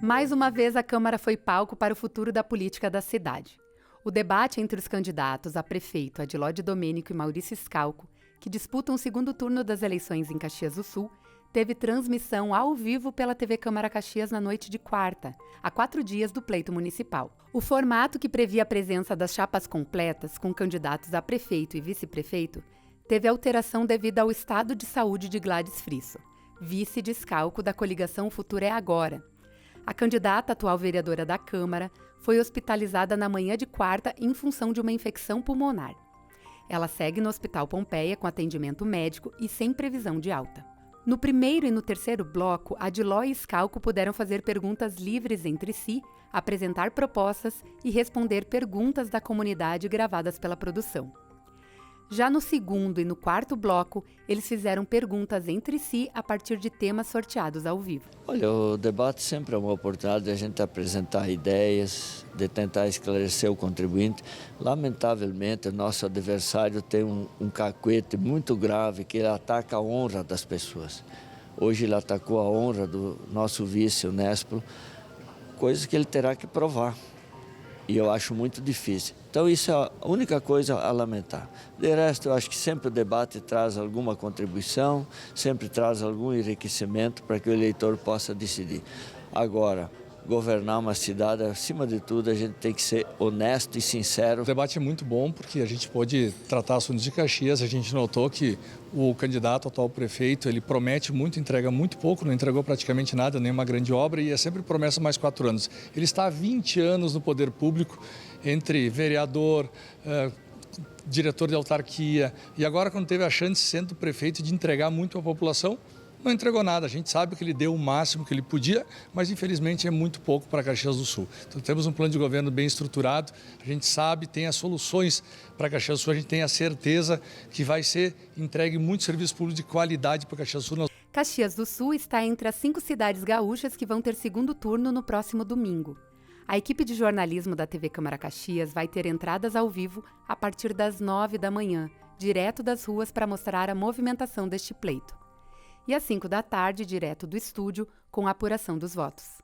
Mais uma vez, a Câmara foi palco para o futuro da política da cidade. O debate entre os candidatos a prefeito Adiló de Domênico e Maurício Schalco, que disputam o segundo turno das eleições em Caxias do Sul, teve transmissão ao vivo pela TV Câmara Caxias na noite de quarta, a 4 dias do pleito municipal. O formato, que previa a presença das chapas completas, com candidatos a prefeito e vice-prefeito, teve alteração devido ao estado de saúde de Gladys Frisso, vice de Schalco da coligação Futuro é Agora. A candidata, atual vereadora da Câmara, foi hospitalizada na manhã de quarta em função de uma infecção pulmonar. Ela segue no Hospital Pompeia com atendimento médico e sem previsão de alta. No primeiro e no terceiro bloco, Adiló e Schalco puderam fazer perguntas livres entre si, apresentar propostas e responder perguntas da comunidade gravadas pela produção. Já no segundo e no quarto bloco, eles fizeram perguntas entre si a partir de temas sorteados ao vivo. Olha, o debate sempre é uma oportunidade de a gente apresentar ideias, de tentar esclarecer o contribuinte. Lamentavelmente, o nosso adversário tem um cacuete muito grave, que ele ataca a honra das pessoas. Hoje ele atacou a honra do nosso vice, o Nespolo, coisa que ele terá que provar. E eu acho muito difícil. Então isso é a única coisa a lamentar. De resto, eu acho que sempre o debate traz alguma contribuição, sempre traz algum enriquecimento para que o eleitor possa decidir. Agora, governar uma cidade, acima de tudo, a gente tem que ser honesto e sincero. O debate é muito bom porque a gente pode tratar assuntos de Caxias. A gente notou que o candidato atual prefeito, ele promete muito, entrega muito pouco, não entregou praticamente nada, nenhuma grande obra, e é sempre promessa mais 4 anos. Ele está há 20 anos no poder público, entre vereador, diretor de autarquia, e agora, quando teve a chance, sendo prefeito, de entregar muito à população, não entregou nada. A gente sabe que ele deu o máximo que ele podia, mas infelizmente é muito pouco para Caxias do Sul. Então temos um plano de governo bem estruturado, a gente sabe, tem as soluções para Caxias do Sul, a gente tem a certeza que vai ser entregue muito serviço público de qualidade para Caxias do Sul. Caxias do Sul está entre as 5 cidades gaúchas que vão ter segundo turno no próximo domingo. A equipe de jornalismo da TV Câmara Caxias vai ter entradas ao vivo a partir das 9 da manhã, direto das ruas, para mostrar a movimentação deste pleito. E às 5 da tarde, direto do estúdio, com a apuração dos votos.